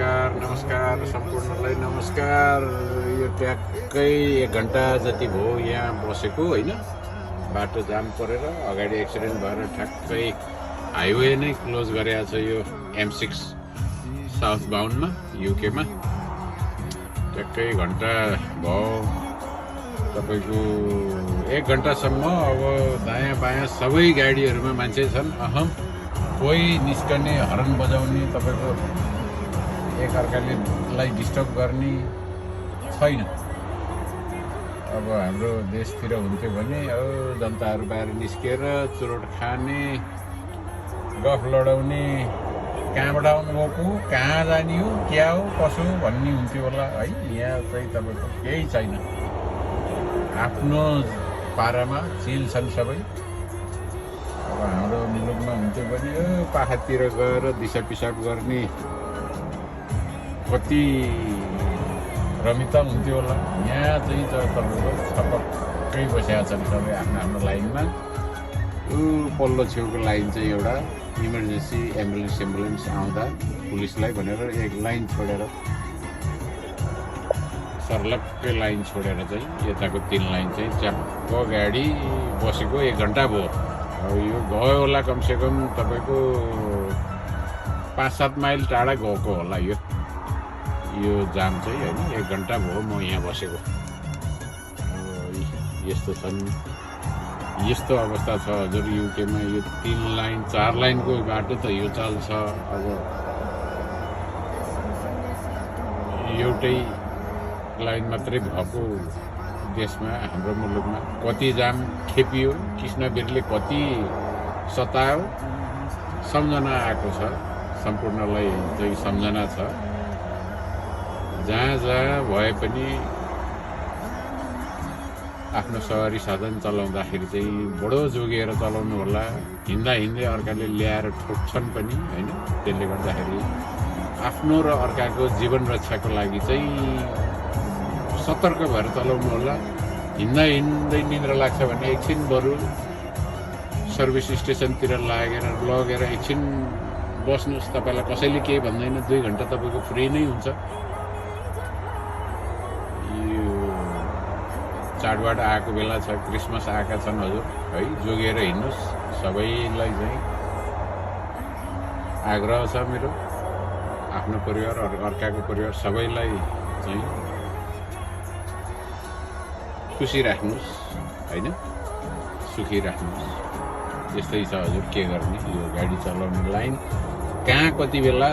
नमस्कार सम्पूर्णलाई नमस्कार। यो ट्याक्कै 1 घन्टा जति भयो यहाँ बसेको होइन। बाटो जाम परेर अगाडि एक्सिडेन्ट भएर ठ्याक्कै हाइवे नै क्लोज गरेको छ यो M6 साउथ बाउन्डमा युकेमा। ट्याक्कै घन्टा भयो तपाईँको 1 घन्टासम्म। अब दायाँ बायाँ सबै गाडीहरूमा मान्छे छन्। कोही निस्कने हर्न बजाउने तपाईँको एकअर्कालाई डिस्टर्ब गर्ने छैन। अब हाम्रो देशतिर हुन्थ्यो भने जनताहरू बाहिर निस्केर चुरोट खाने, गफ लडाउने, कहाँबाट आउनुभएको, कहाँ जाने हो, क्या हो, कसो भन्ने हुन्थ्यो होला है। यहाँ चाहिँ तपाईँको केही छैन। आफ्नो पारामा चिल छन् सबै। अब हाम्रो मुलुकमा हुन्थ्यो भने पाखातिर गएर दिसा पिसाब गर्ने कति रमिता हुन्थ्यो होला। यहाँ चाहिँ तपाईँको छपक्कै बसेका छन् सबै आफ्नो आफ्नो लाइनमा। पल्लो छेउको लाइन चाहिँ एउटा इमर्जेन्सी एम्बुलेन्स आउँदा पुलिसलाई भनेर एक लाइन छोडेर सर्लक्कै लाइन छोडेर चाहिँ यताको 3 लाइन चाहिँ च्याप्प गाडी बसेको 1 घन्टा भयो। अब यो गयो होला कमसेकम तपाईँको 5-7 माइल टाढा गएको होला यो जाम चाहिँ होइन। 1 घन्टा भयो म यहाँ बसेको। यस्तो छन्, यस्तो अवस्था छ हजुर युकेमा। यो 3 लाइन 4 लाइनको बाटो त यो चाल छ। अब एउटै लाइन मात्रै भएको देशमा हाम्रो मुलुकमा कति जाम खेपियो, कृष्णवीरले कति सतायो। सम्झना आएको छ, सम्पूर्णलाई चाहिँ सम्झना छ। जहाँ जहाँ भए पनि आफ्नो सवारी साधन चलाउँदाखेरि चाहिँ बडो जोगिएर चलाउनु होला। हिँड्दै अर्काले ल्याएर ठोक्छन् पनि होइन। त्यसले गर्दाखेरि आफ्नो र अर्काको जीवन रक्षाको लागि चाहिँ सतर्क भएर चलाउनु होला। हिँड्दै निद्रा लाग्छ भने एकछिन बरु सर्भिस स्टेसनतिर लगेर एकछिन बस्नुहोस्। तपाईँलाई कसैले केही भन्दैन। 2 घन्टा तपाईँको फ्री नै हुन्छ। यो चाडबाड आएको बेला छ, क्रिसमस आएका छन् हजुर है। जोगिएर हिँड्नुहोस्। सबैलाई चाहिँ आग्रह छ मेरो। आफ्नो परिवार अर्काको परिवार सबैलाई चाहिँ खुसी राख्नुहोस् होइन, सुखी राख्नुहोस्। यस्तै छ हजुर, के गर्ने। यो गाडी चलाउने लाइन कहाँ कति बेला